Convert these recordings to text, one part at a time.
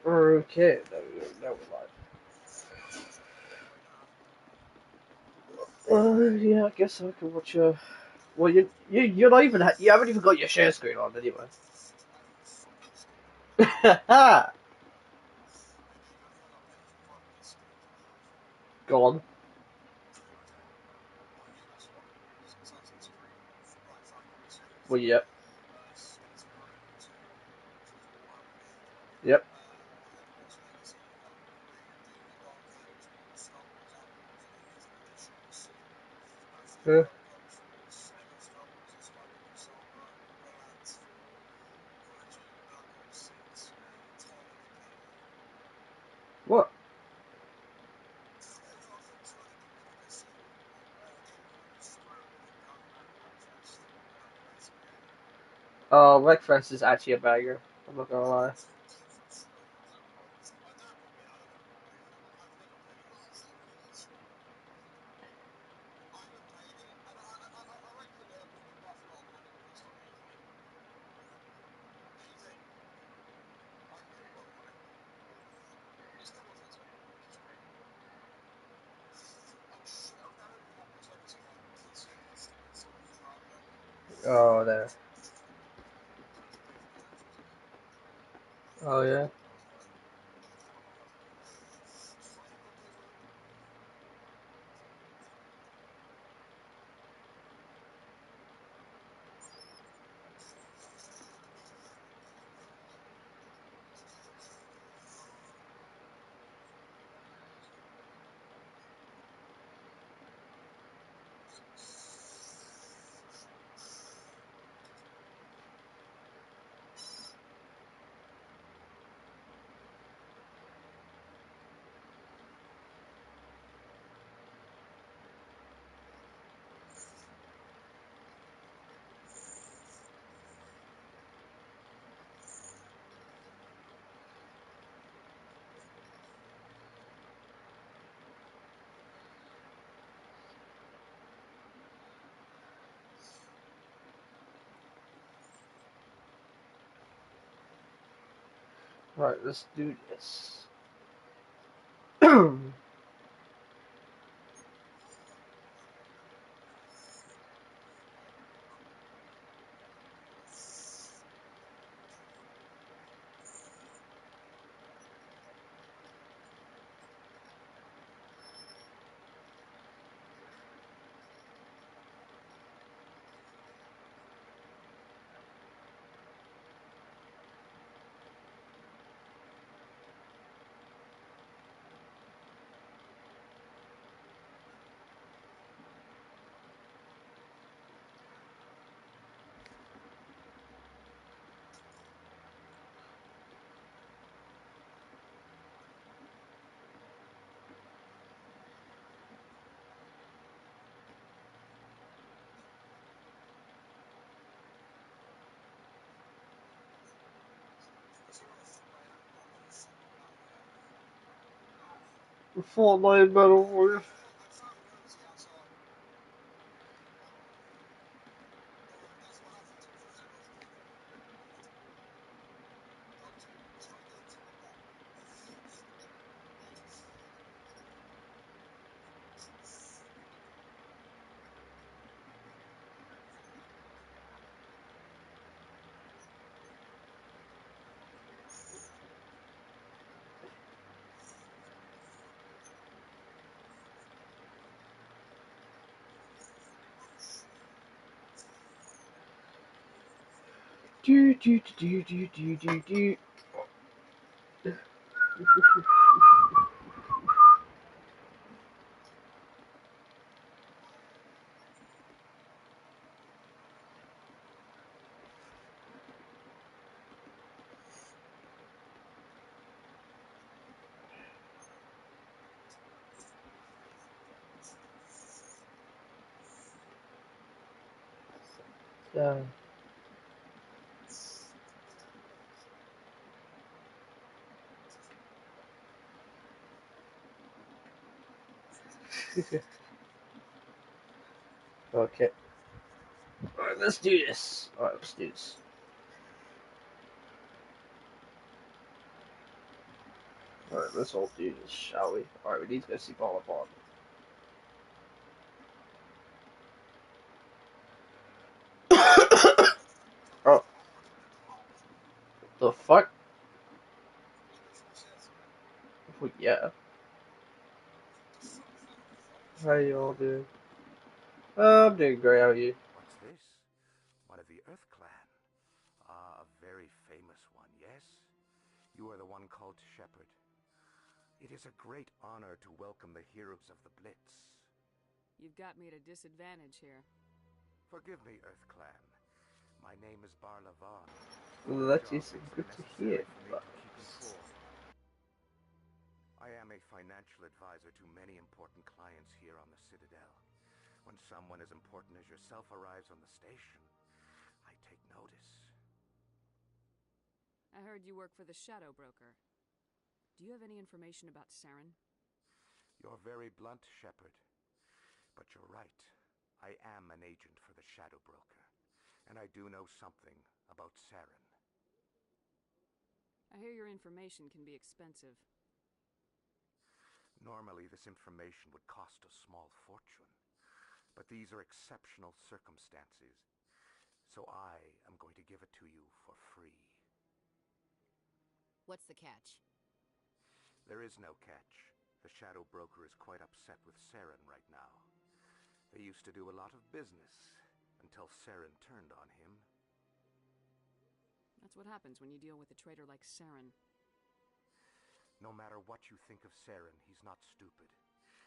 Okay, that was live. Yeah, I guess I can watch your. Well, you're not even you haven't even got your share screen on anyway. Go on. Well, yep, yep. Uh, what? Oh, Wreckfest is actually a banger. I'm not gonna lie. Oh, there. Oh, yeah. Right, let's do this. Fortnite Battle Royale. Do do do do do do do. Yeah. Okay. Alright, let's do this. Alright, let's do this. Alright, let's all do this, shall we? Alright, we need to go see Barlapon. Oh, the fuck? Well, yeah. How y'all doing? I'm doing great, how are you? What's this? One of the Earth Clan. Ah, a very famous one, yes? You are the one called Shepard. It is a great honor to welcome the heroes of the Blitz. You've got me at a disadvantage here. Forgive me, Earth Clan. My name is Barlavon. Well, My that job is makes it good to hear. necessary for me to keep informed. I am a financial advisor to many important clients here on the Citadel. When someone as important as yourself arrives on the station, I take notice. I heard you work for the Shadow Broker. Do you have any information about Saren? You're very blunt, Shepard. But you're right. I am an agent for the Shadow Broker, and I do know something about Saren. I hear your information can be expensive. Normally, this information would cost a small fortune, but these are exceptional circumstances, so I am going to give it to you for free. What's the catch? There is no catch. The Shadow Broker is quite upset with Saren right now. They used to do a lot of business, until Saren turned on him. That's what happens when you deal with a traitor like Saren. No matter what you think of Saren, he's not stupid.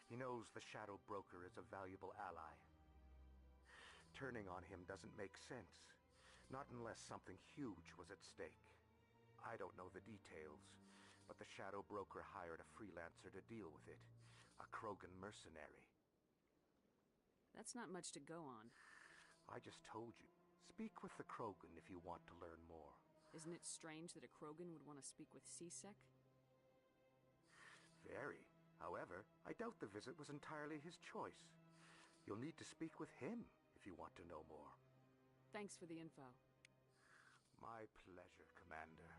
He knows the Shadow Broker is a valuable ally. Turning on him doesn't make sense. Not unless something huge was at stake. I don't know the details, but the Shadow Broker hired a freelancer to deal with it. A Krogan mercenary. That's not much to go on. I just told you. Speak with the Krogan if you want to learn more. Isn't it strange that a Krogan would want to speak with C-Sec? Very. However, I doubt the visit was entirely his choice. You'll need to speak with him if you want to know more. Thanks for the info. My pleasure, Commander.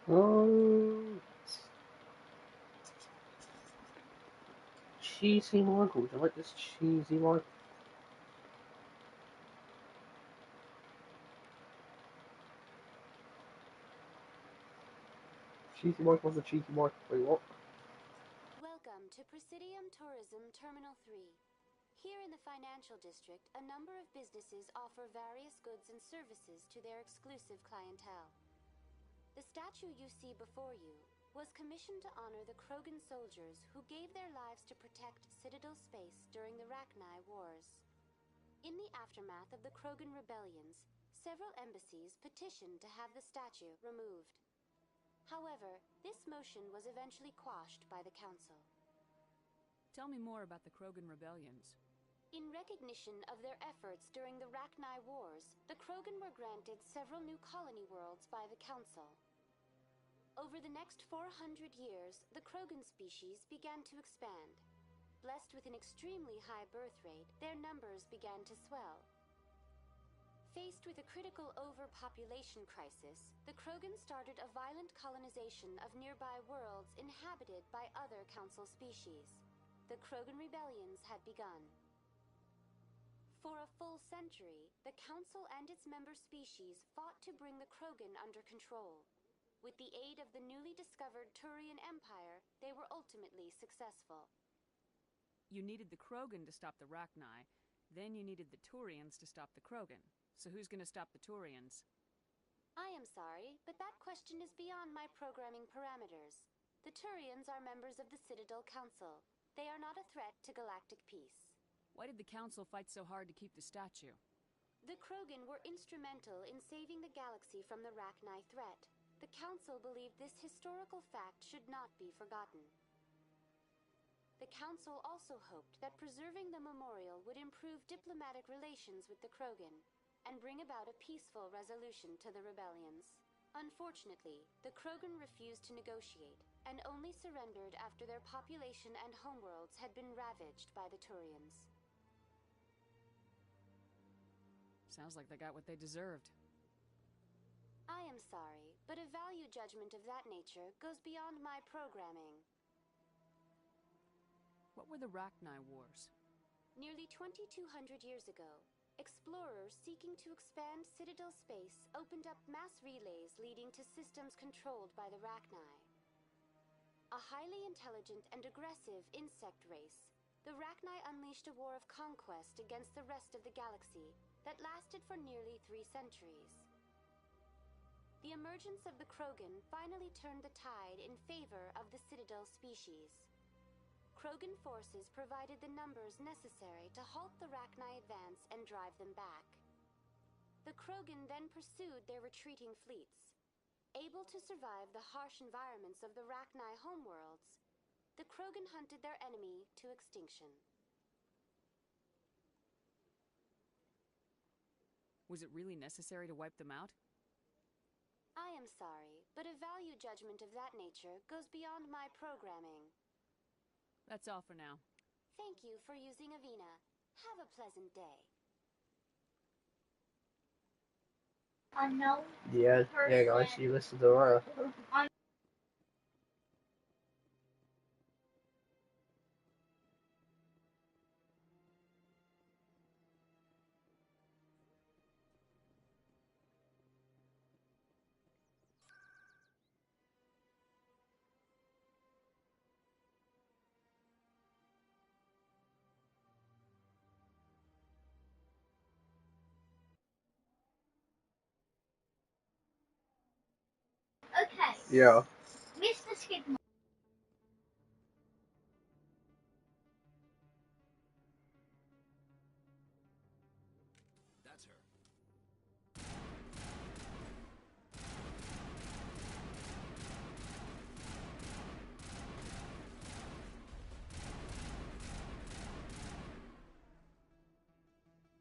Um, cheesy Michael, would you like this cheesy Michael? Cheesy Michael's a cheesy Michael, wait, what? Welcome to Presidium Tourism Terminal 3. Here in the financial district, a number of businesses offer various goods and services to their exclusive clientele. The statue you see before you was commissioned to honor the Krogan soldiers who gave their lives to protect Citadel space during the Rachni Wars. In the aftermath of the Krogan rebellions, several embassies petitioned to have the statue removed. However, this motion was eventually quashed by the Council. Tell me more about the Krogan rebellions. In recognition of their efforts during the Rachni Wars, the Krogan were granted several new colony worlds by the Council. Over the next 400 years, the Krogan species began to expand. Blessed with an extremely high birth rate, their numbers began to swell. Faced with a critical overpopulation crisis, the Krogan started a violent colonization of nearby worlds inhabited by other Council species. The Krogan rebellions had begun. For a full century, the Council and its member species fought to bring the Krogan under control. With the aid of the newly discovered Turian Empire, they were ultimately successful. You needed the Krogan to stop the Rachni, then you needed the Turians to stop the Krogan. So who's gonna stop the Turians? I am sorry, but that question is beyond my programming parameters. The Turians are members of the Citadel Council. They are not a threat to galactic peace. Why did the Council fight so hard to keep the statue? The Krogan were instrumental in saving the galaxy from the Rachni threat. The Council believed this historical fact should not be forgotten. The Council also hoped that preserving the memorial would improve diplomatic relations with the Krogan and bring about a peaceful resolution to the rebellions. Unfortunately, the Krogan refused to negotiate and only surrendered after their population and homeworlds had been ravaged by the Turians. Sounds like they got what they deserved. I am sorry, but a value judgment of that nature goes beyond my programming. What were the Rachni Wars? Nearly 2,200 years ago, explorers seeking to expand Citadel space opened up mass relays leading to systems controlled by the Rachni. A highly intelligent and aggressive insect race, the Rachni unleashed a war of conquest against the rest of the galaxy that lasted for nearly 3 centuries. The emergence of the Krogan finally turned the tide in favor of the Citadel species. Krogan forces provided the numbers necessary to halt the Rachni advance and drive them back. The Krogan then pursued their retreating fleets. Able to survive the harsh environments of the Rachni homeworlds, the Krogan hunted their enemy to extinction. Was it really necessary to wipe them out? I am sorry, but a value judgment of that nature goes beyond my programming. That's all for now. Thank you for using Avina. Have a pleasant day. Unknown. Yeah, guys, you listen to her. Okay, Yeah. Mr. Skidmore. That's her.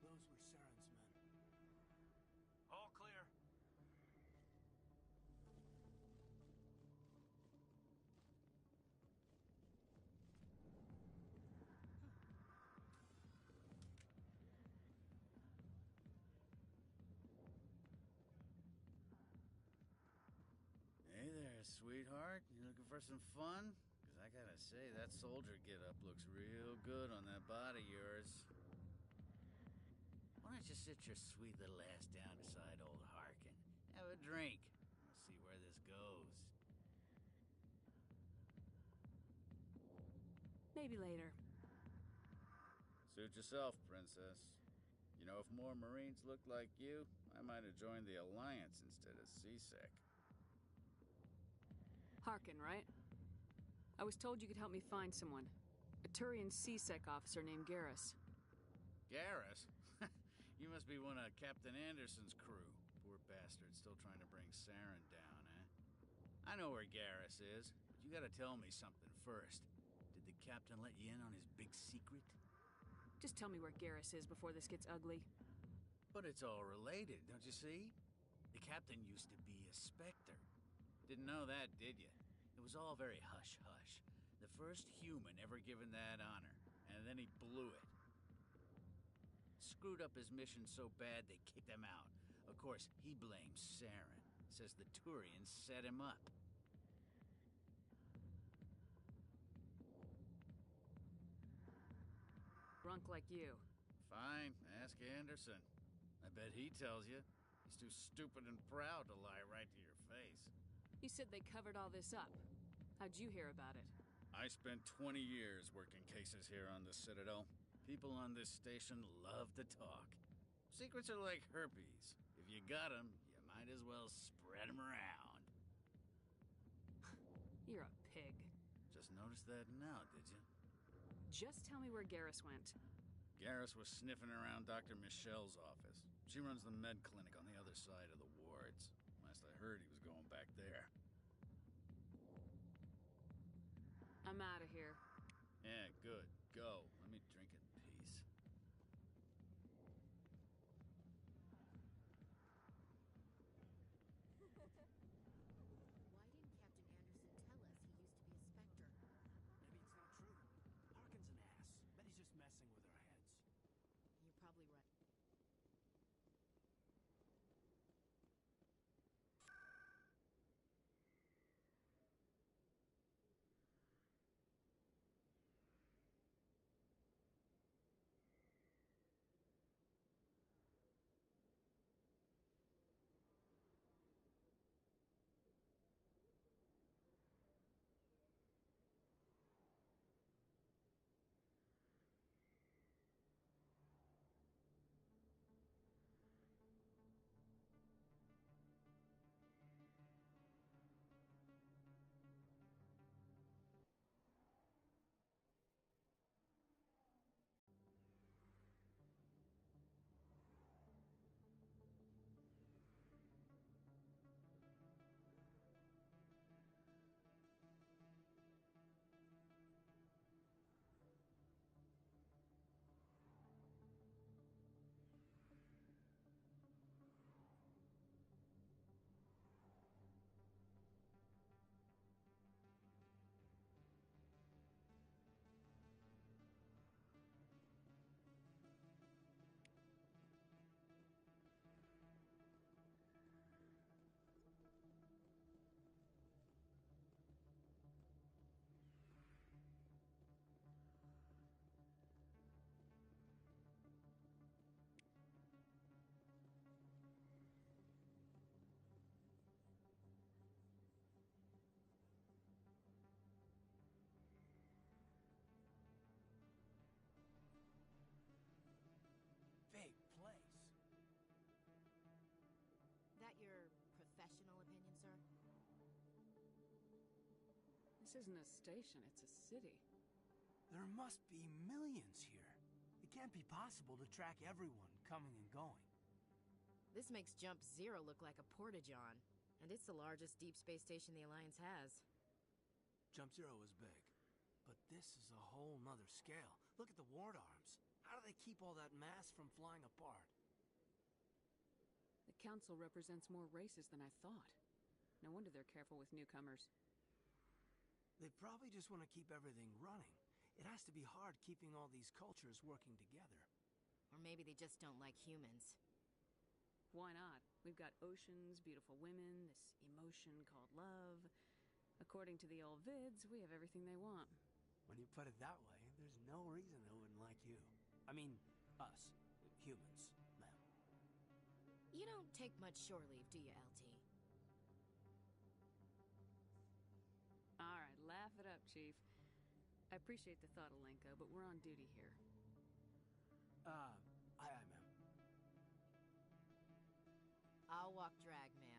Those were Saren's men. All clear. Hey there, sweetheart. You looking for some fun? 'Cause I gotta say, that soldier get-up looks real good on that body of yours. Why don't you sit your sweet little ass down beside old Harkin? Have a drink. We'll see where this goes. Maybe later. Suit yourself, princess. You know, if more Marines looked like you, I might have joined the Alliance instead of CSEC. Harkin, right? I was told you could help me find someone. A Turian CSEC officer named Garrus. Garrus? You must be one of Captain Anderson's crew. Poor bastard, still trying to bring Saren down, eh? I know where Garrus is, but you gotta tell me something first. Did the captain let you in on his big secret? Just tell me where Garrus is before this gets ugly. But it's all related, don't you see? The captain used to be a Spectre. Didn't know that, did you? It was all very hush-hush. The first human ever given that honor, and then he blew it. Screwed up his mission so bad they kicked him out. Of course, he blames Saren. Says the Turians set him up. Drunk like you. Fine, ask Anderson. I bet he tells you. He's too stupid and proud to lie right to your face. You said they covered all this up. How'd you hear about it? I spent 20 years working cases here on the Citadel. People on this station love to talk. Secrets are like herpes. If you got them, you might as well spread them around. You're a pig. Just noticed that now, did you? Just tell me where Garrus went. Garrus was sniffing around Dr. Michelle's office. She runs the med clinic on the other side of the wards. Last I heard, he was going back there. I'm out of here. Yeah, good. Go. Let me drink in peace. Why didn't Captain Anderson tell us he used to be a Spectre? Maybe it's not true. Harkin's an ass. Bet he's just messing with our heads. You're probably right. Big place. That your professional opinion, sir? This isn't a station, it's a city. There must be millions here. It can't be possible to track everyone coming and going. This makes Jump Zero look like a porta-john. And it's the largest deep space station the Alliance has. Jump Zero is big. But this is a whole nother scale. Look at the ward arms. How do they keep all that mass from flying apart? The council represents more races than I thought. No wonder they're careful with newcomers. They probably just want to keep everything running. It has to be hard keeping all these cultures working together. Or maybe they just don't like humans. Why not? We've got oceans, beautiful women, this emotion called love. According to the old vids, we have everything they want. When you put it that way, there's no reason they wouldn't like you. I mean, us. Humans, ma'am. You don't take much shore leave, do you, LT? Alright, laugh it up, Chief. I appreciate the thought, Alenko, but we're on duty here. Aye, aye, ma'am. I'll walk drag, ma'am.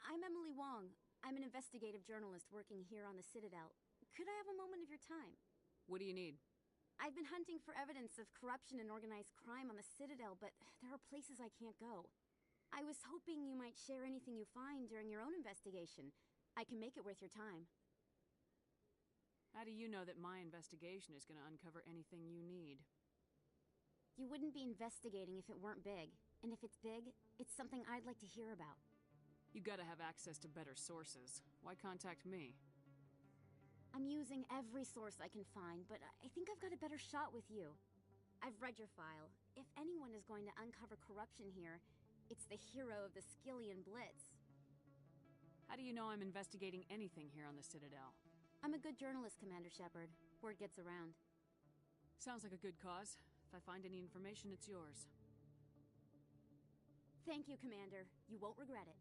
I'm Emily Wong. I'm an investigative journalist working here on the Citadel. Could I have a moment of your time? What do you need? I've been hunting for evidence of corruption and organized crime on the Citadel, but there are places I can't go. I was hoping you might share anything you find during your own investigation. I can make it worth your time. How do you know that my investigation is going to uncover anything you need? You wouldn't be investigating if it weren't big. And if it's big, it's something I'd like to hear about. You gotta have access to better sources. Why contact me? I'm using every source I can find, but I think I've got a better shot with you. I've read your file. If anyone is going to uncover corruption here, it's the hero of the Skillian Blitz. How do you know I'm investigating anything here on the Citadel? I'm a good journalist, Commander Shepard. Word gets around. Sounds like a good cause. If I find any information, it's yours. Thank you, Commander. You won't regret it.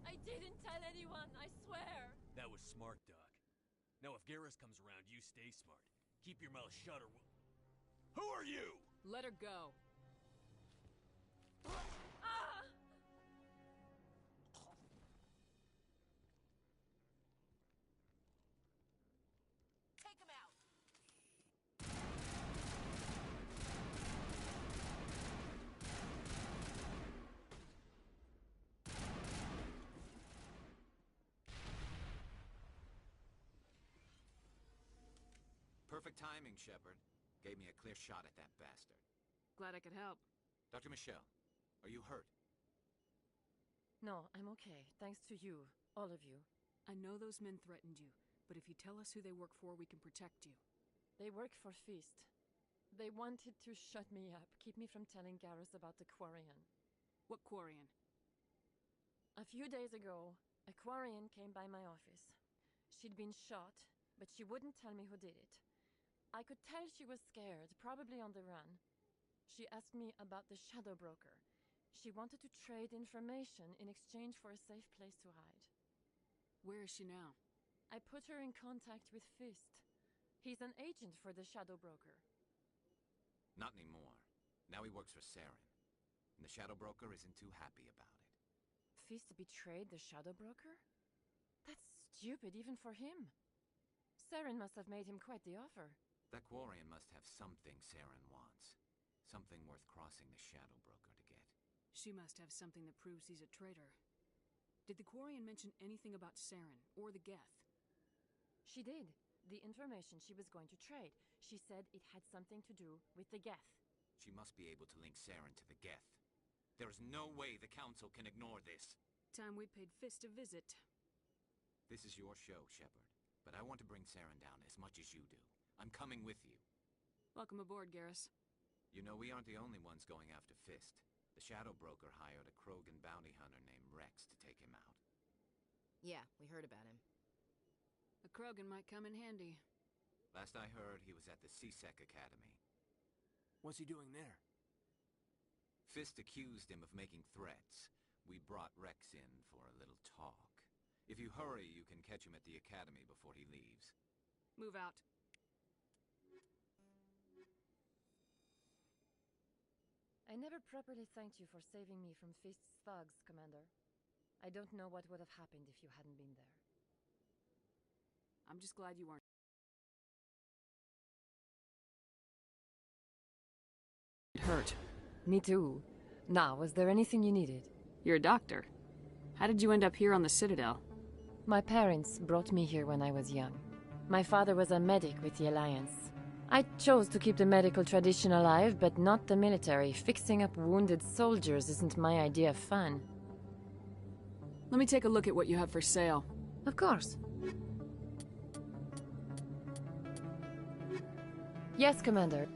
I didn't tell anyone, I swear! That was smart, Doc. Now if Garrus comes around, you stay smart. Keep your mouth shut or we'll... Who are you? Let her go. Ah! Take him out! Perfect timing, Shepard. Gave me a clear shot at that bastard. Glad I could help. Dr. Michelle, are you hurt? No, I'm okay. Thanks to you. All of you. I know those men threatened you, but if you tell us who they work for, we can protect you. They work for Feast. They wanted to shut me up, keep me from telling Garrus about the Quarian. What Quarian? A few days ago, a Quarian came by my office. She'd been shot, but she wouldn't tell me who did it. I could tell she was scared, probably on the run. She asked me about the Shadow Broker. She wanted to trade information in exchange for a safe place to hide. Where is she now? I put her in contact with Fist. He's an agent for the Shadow Broker. Not anymore. Now he works for Saren. And the Shadow Broker isn't too happy about it. Fist betrayed the Shadow Broker? That's stupid even for him. Saren must have made him quite the offer. That Quarian must have something Saren wants. Something worth crossing the Shadow Broker to get. She must have something that proves he's a traitor. Did the Quarian mention anything about Saren or the Geth? She did. The information she was going to trade. She said it had something to do with the Geth. She must be able to link Saren to the Geth. There's no way the Council can ignore this. Time we paid Fist a visit. This is your show, Shepard. But I want to bring Saren down as much as you do. I'm coming with you. Welcome aboard, Garrus. You know, we aren't the only ones going after Fist. The Shadow Broker hired a Krogan bounty hunter named Rex to take him out. Yeah, we heard about him. A Krogan might come in handy. Last I heard, he was at the C-Sec Academy. What's he doing there? Fist accused him of making threats. We brought Rex in for a little talk. If you hurry, you can catch him at the academy before he leaves. Move out. I never properly thanked you for saving me from Fist's thugs, Commander. I don't know what would have happened if you hadn't been there. I'm just glad you weren't. Hurt. Me too. Now, was there anything you needed? You're a doctor. How did you end up here on the Citadel? My parents brought me here when I was young. My father was a medic with the Alliance. I chose to keep the medical tradition alive, but not the military. Fixing up wounded soldiers isn't my idea of fun. Let me take a look at what you have for sale. Of course. Yes, Commander.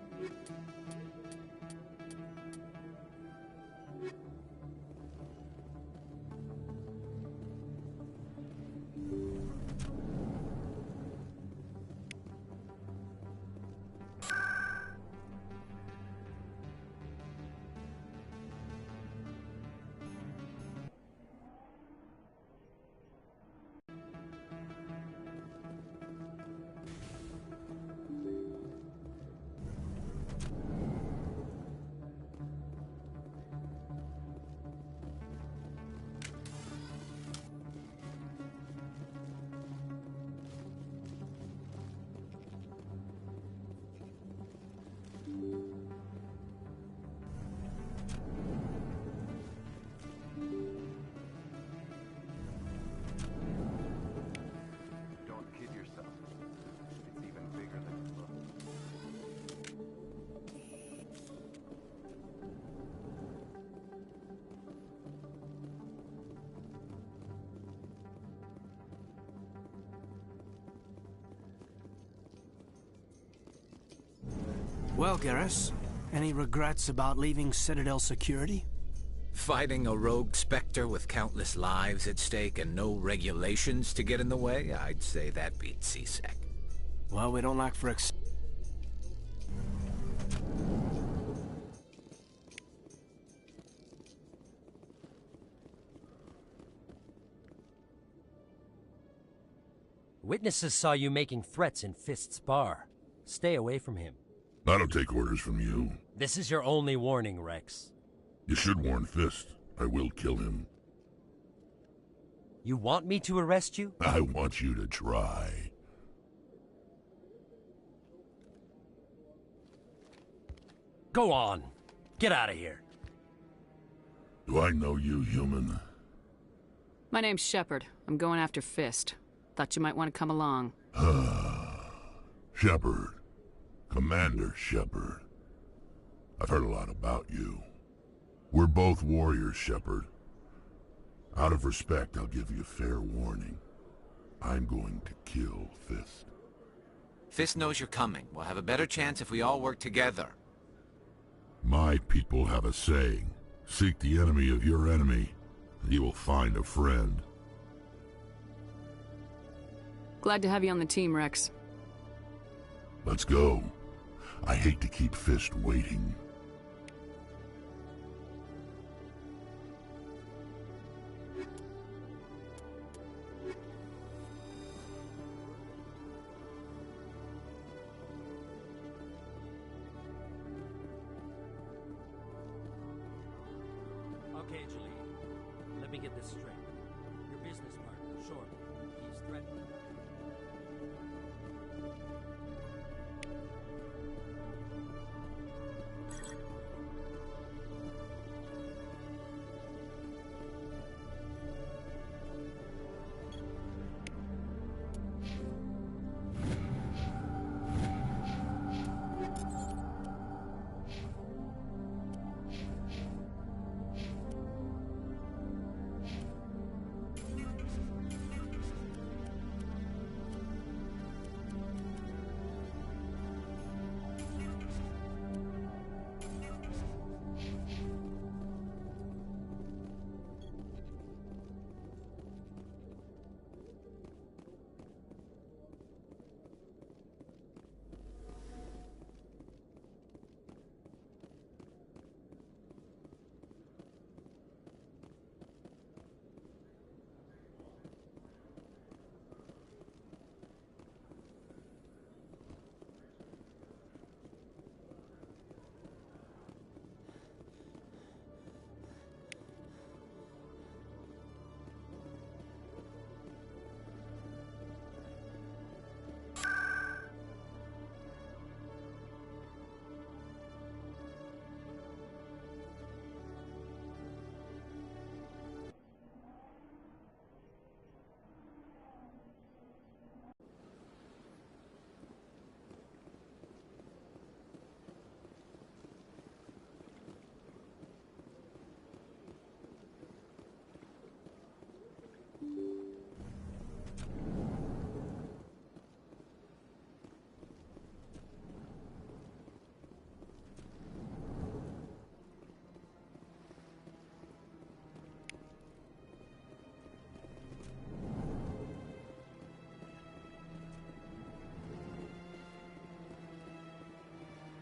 Well, Garrus, any regrets about leaving Citadel security? Fighting a rogue Spectre with countless lives at stake and no regulations to get in the way? I'd say that beats CSEC. Well, we don't lack for Witnesses saw you making threats in Fist's bar. Stay away from him. I don't take orders from you. This is your only warning, Rex. You should warn Fist. I will kill him. You want me to arrest you? I want you to try. Go on. Get out of here. Do I know you, human? My name's Shepard. I'm going after Fist. Thought you might want to come along. Shepard. Commander Shepard. I've heard a lot about you. We're both warriors, Shepard. Out of respect, I'll give you fair warning. I'm going to kill Fist. Fist knows you're coming. We'll have a better chance if we all work together. My people have a saying. Seek the enemy of your enemy, and you will find a friend. Glad to have you on the team, Rex. Let's go. I hate to keep Fist waiting. Okay, Jalil. Let me get this straight. Your business partner, Short, he's threatening.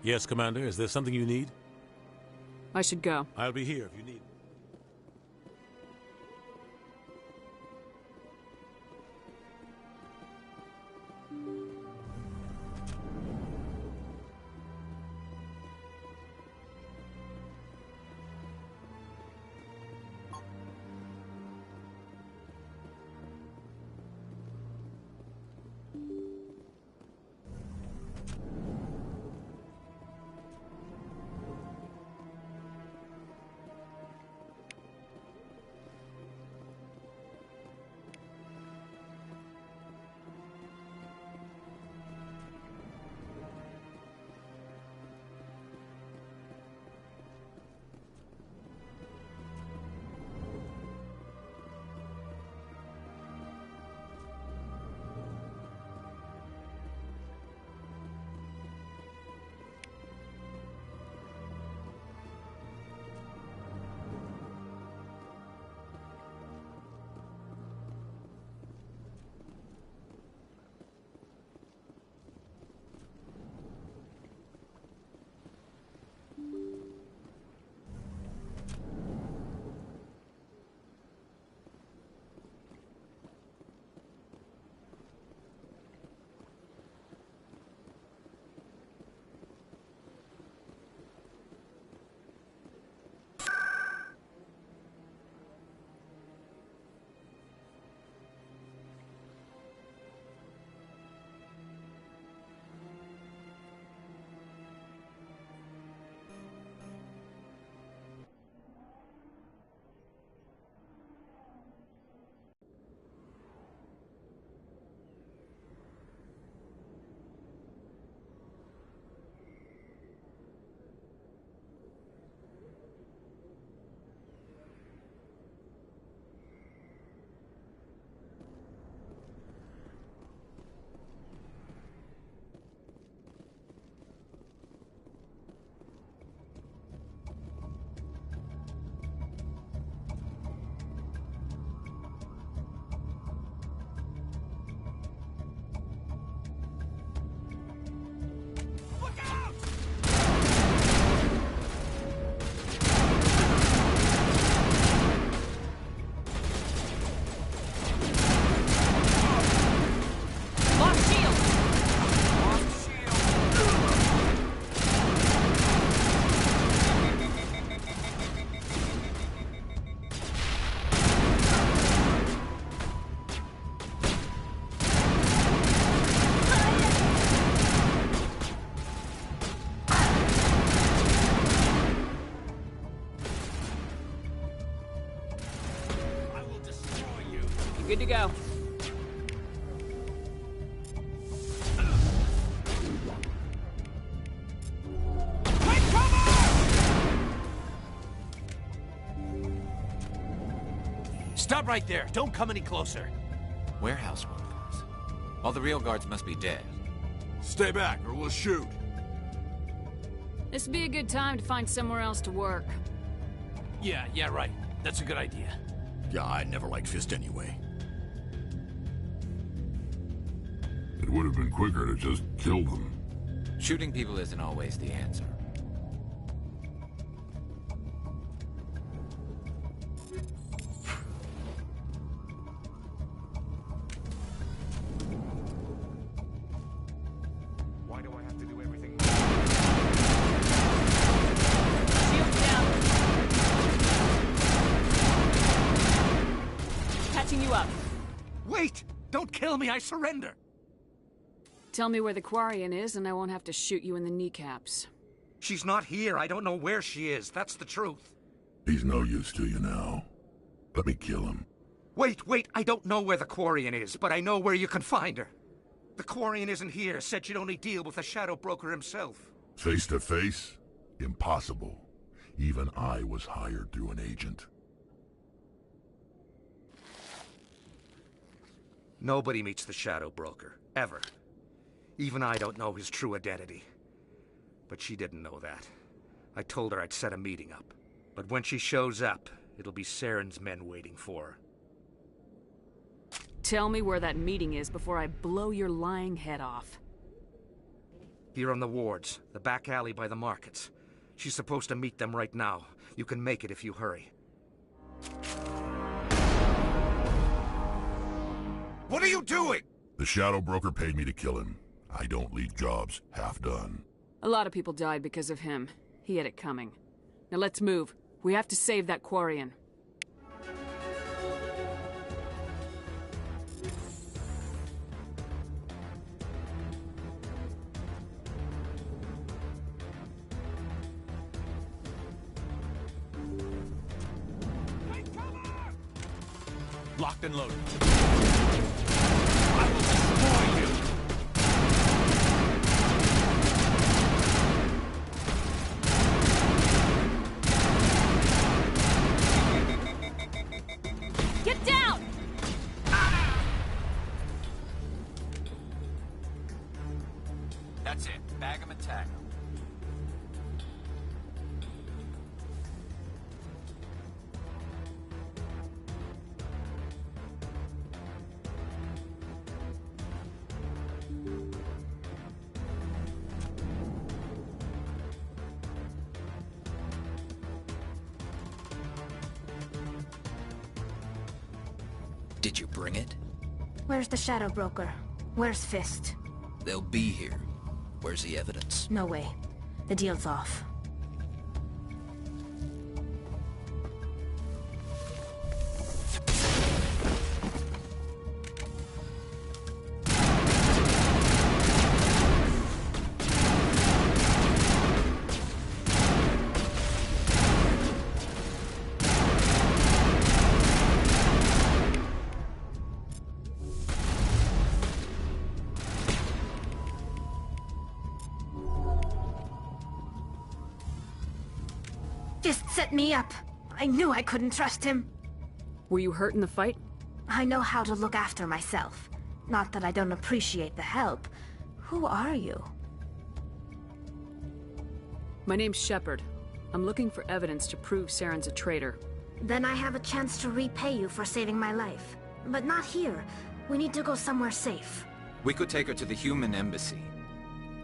Yes, Commander. Is there something you need? I should go. I'll be here if you need. Good to go. Stop right there. Don't come any closer. Warehouse workers. All the real guards must be dead. Stay back or we'll shoot. This would be a good time to find somewhere else to work. Yeah, right. That's a good idea. Yeah, I never liked Fist anyway. It would have been quicker to just kill them. Shooting people isn't always the answer. Why do I have to do everything? Shield down. Patching you up. Wait! Don't kill me, I surrender! Tell me where the Quarian is, and I won't have to shoot you in the kneecaps. She's not here. I don't know where she is. That's the truth. He's no use to you now. Let me kill him. Wait. I don't know where the Quarian is, but I know where you can find her. The Quarian isn't here. Said she'd only deal with the Shadow Broker himself. Face to face? Impossible. Even I was hired through an agent. Nobody meets the Shadow Broker. Ever. Even I don't know his true identity. But she didn't know that. I told her I'd set a meeting up. But when she shows up, it'll be Saren's men waiting for her. Tell me where that meeting is before I blow your lying head off. You're on the wards, the back alley by the markets. She's supposed to meet them right now. You can make it if you hurry. What are you doing? The Shadow Broker paid me to kill him. I don't leave jobs half done. A lot of people died because of him. He had it coming. Now let's move. We have to save that Quarian. Locked and loaded. Get down! That's it. Bag 'em and tag 'em. Did you bring it? Where's the Shadow Broker? Where's Fist? They'll be here. Where's the evidence? No way. The deal's off. Fist set me up. I knew I couldn't trust him. Were you hurt in the fight? I know how to look after myself. Not that I don't appreciate the help. Who are you? My name's Shepard. I'm looking for evidence to prove Saren's a traitor. Then I have a chance to repay you for saving my life. But not here. We need to go somewhere safe. We could take her to the human embassy.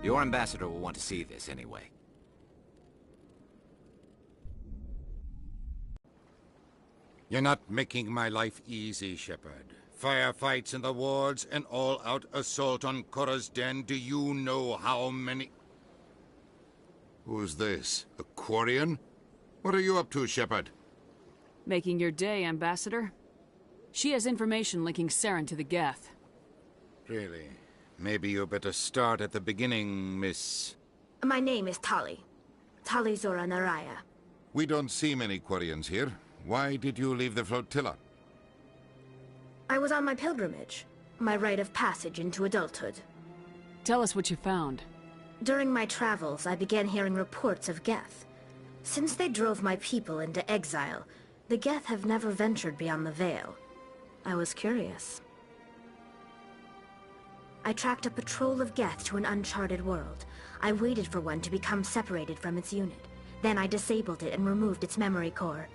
Your ambassador will want to see this anyway. You're not making my life easy, Shepard. Firefights in the wards, an all-out assault on Korra's den. Do you know how many... Who's this? The Quarian? What are you up to, Shepard? Making your day, Ambassador. She has information linking Saren to the Geth. Really? Maybe you better start at the beginning, Miss... My name is Tali. Tali Zora Naraya. We don't see many Quarians here. Why did you leave the flotilla? I was on my pilgrimage. My rite of passage into adulthood. Tell us what you found. During my travels, I began hearing reports of Geth. Since they drove my people into exile, the Geth have never ventured beyond the Veil. I was curious. I tracked a patrol of Geth to an uncharted world. I waited for one to become separated from its unit. Then I disabled it and removed its memory core.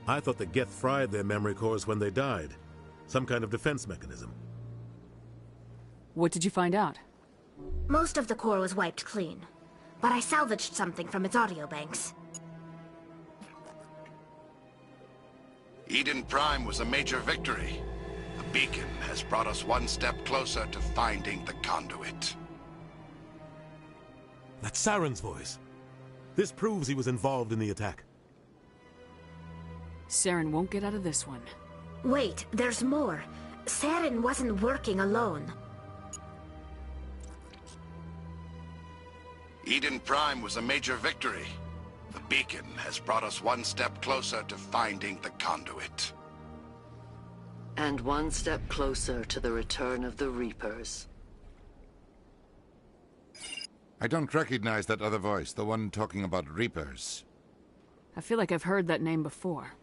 I thought the Geth fried their memory cores when they died. Some kind of defense mechanism. What did you find out? Most of the core was wiped clean, but I salvaged something from its audio banks. Eden Prime was a major victory. The beacon has brought us one step closer to finding the conduit. That's Saren's voice. This proves he was involved in the attack. Saren won't get out of this one. Wait, there's more. Saren wasn't working alone. Eden Prime was a major victory. The beacon has brought us one step closer to finding the conduit. And one step closer to the return of the Reapers. I don't recognize that other voice, the one talking about Reapers. I feel like I've heard that name before.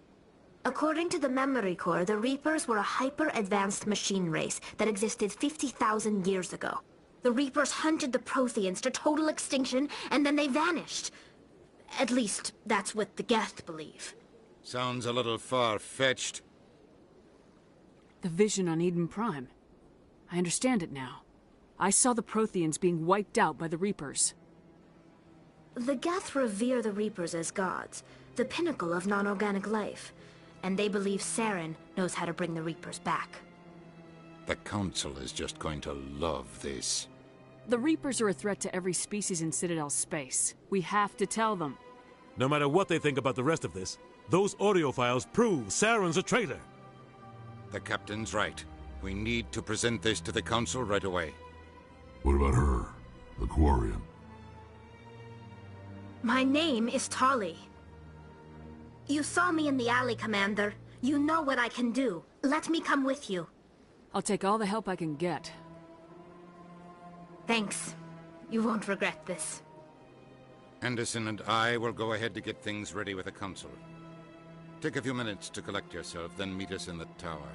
According to the memory core, the Reapers were a hyper-advanced machine race that existed 50,000 years ago. The Reapers hunted the Protheans to total extinction, and then they vanished. At least, that's what the Geth believe. Sounds a little far-fetched. The vision on Eden Prime. I understand it now. I saw the Protheans being wiped out by the Reapers. The Geth revere the Reapers as gods, the pinnacle of non-organic life. And they believe Saren knows how to bring the Reapers back. The Council is just going to love this. The Reapers are a threat to every species in Citadel space. We have to tell them. No matter what they think about the rest of this, those audio files prove Saren's a traitor. The Captain's right. We need to present this to the Council right away. What about her, the Quarian? My name is Tali. You saw me in the alley, Commander. You know what I can do. Let me come with you. I'll take all the help I can get. Thanks. You won't regret this. Anderson and I will go ahead to get things ready with the Council. Take a few minutes to collect yourself, then meet us in the tower.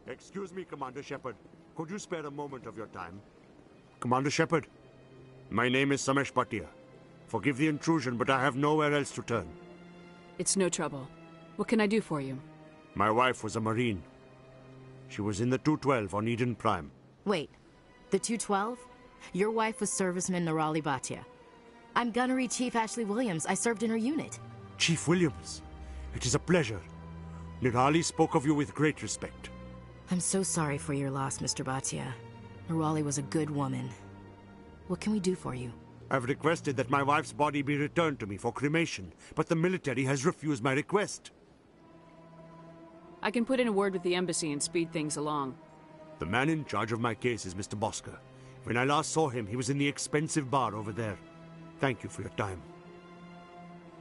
Excuse me, Commander Shepard. Could you spare a moment of your time? Commander Shepard, my name is Samesh Bhatia. Forgive the intrusion, but I have nowhere else to turn. It's no trouble. What can I do for you? My wife was a Marine. She was in the 212 on Eden Prime. Wait, the 212? Your wife was serviceman Nirali Bhatia. I'm Gunnery Chief Ashley Williams. I served in her unit. Chief Williams, it is a pleasure. Nirali spoke of you with great respect. I'm so sorry for your loss, Mr. Bhatia. Nirali was a good woman. What can we do for you? I've requested that my wife's body be returned to me for cremation, but the military has refused my request. I can put in a word with the embassy and speed things along. The man in charge of my case is Mr. Bosker. When I last saw him, he was in the expensive bar over there. Thank you for your time.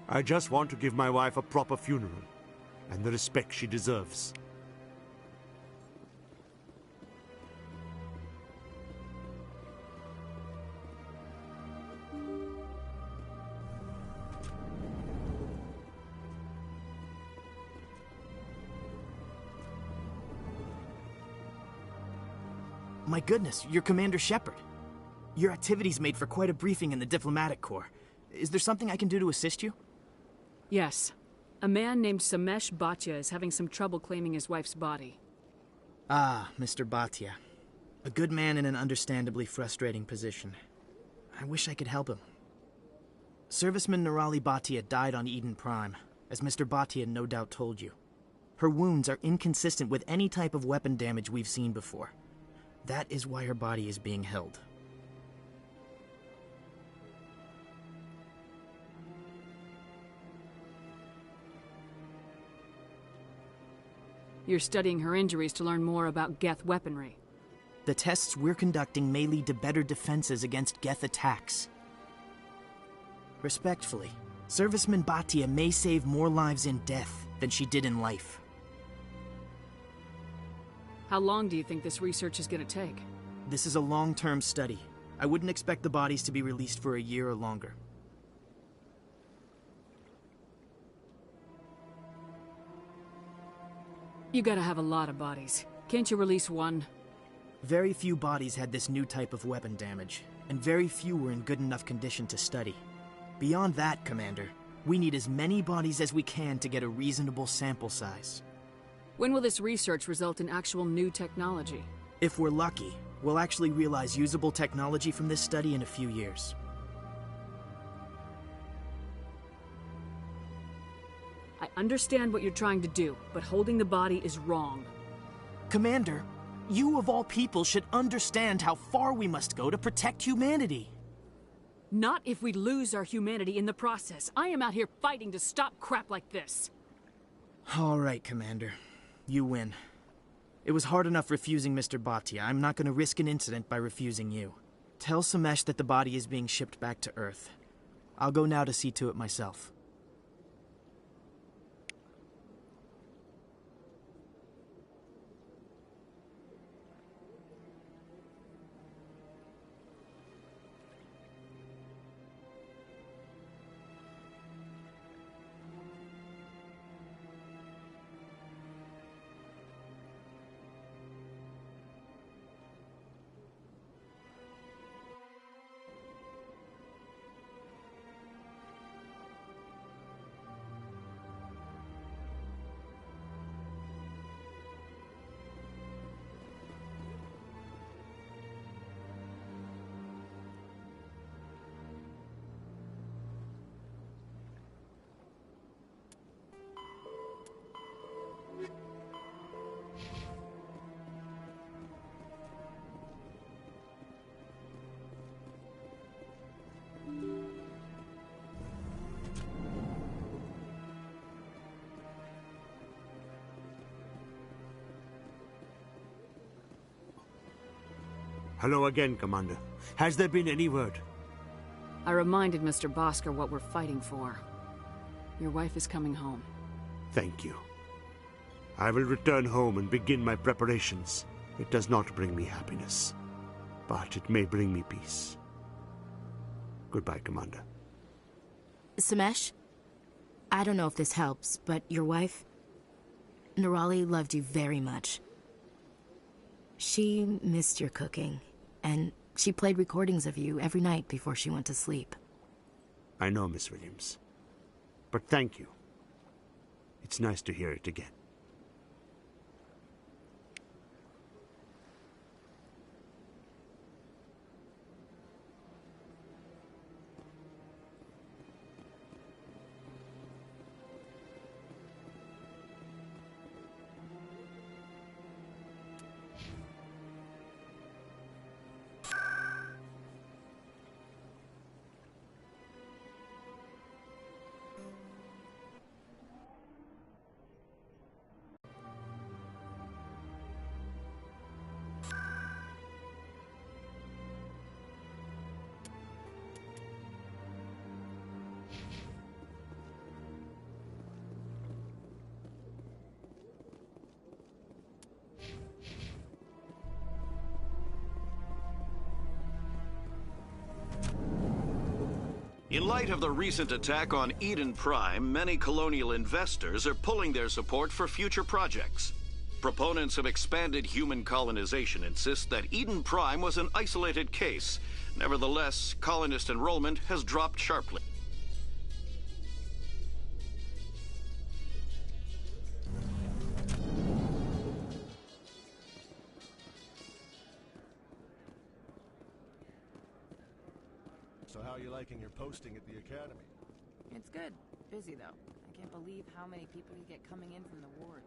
I just want to give my wife a proper funeral, and the respect she deserves. My goodness, you're Commander Shepard. Your activities made for quite a briefing in the Diplomatic Corps. Is there something I can do to assist you? Yes. A man named Samesh Bhatia is having some trouble claiming his wife's body. Ah, Mr. Bhatia. A good man in an understandably frustrating position. I wish I could help him. Serviceman Nirali Bhatia died on Eden Prime, as Mr. Bhatia no doubt told you. Her wounds are inconsistent with any type of weapon damage we've seen before. That is why her body is being held. You're studying her injuries to learn more about Geth weaponry. The tests we're conducting may lead to better defenses against Geth attacks. Respectfully, Serviceman Bhatia may save more lives in death than she did in life. How long do you think this research is going to take? This is a long-term study. I wouldn't expect the bodies to be released for a year or longer. You gotta have a lot of bodies. Can't you release one? Very few bodies had this new type of weapon damage, and very few were in good enough condition to study. Beyond that, Commander, we need as many bodies as we can to get a reasonable sample size. When will this research result in actual new technology? If we're lucky, we'll actually realize usable technology from this study in a few years. I understand what you're trying to do, but holding the body is wrong. Commander, you of all people should understand how far we must go to protect humanity. Not if we lose our humanity in the process. I am out here fighting to stop crap like this. All right, Commander. You win. It was hard enough refusing Mr. Bhatia. I'm not going to risk an incident by refusing you. Tell Samesh that the body is being shipped back to Earth. I'll go now to see to it myself. Hello again, Commander. Has there been any word? I reminded Mr. Bhaskar what we're fighting for. Your wife is coming home. Thank you. I will return home and begin my preparations. It does not bring me happiness, but it may bring me peace. Goodbye, Commander. Samesh, I don't know if this helps, but your wife, Nirali, loved you very much. She missed your cooking, and she played recordings of you every night before she went to sleep. I know, Miss Williams. But thank you. It's nice to hear it again. In light of the recent attack on Eden Prime, many colonial investors are pulling their support for future projects. Proponents of expanded human colonization insist that Eden Prime was an isolated case. Nevertheless, colonist enrollment has dropped sharply. So how are you liking your posting at the academy? It's good. Busy, though. I can't believe how many people you get coming in from the wards.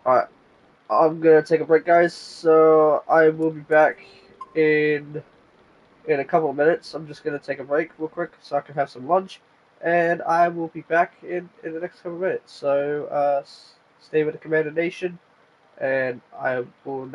Alright, I'm gonna take a break, guys, so I will be back in a couple of minutes. I'm just gonna take a break real quick so I can have some lunch, and I will be back in the next couple of minutes. So, stay with the Commander Nation, and I will not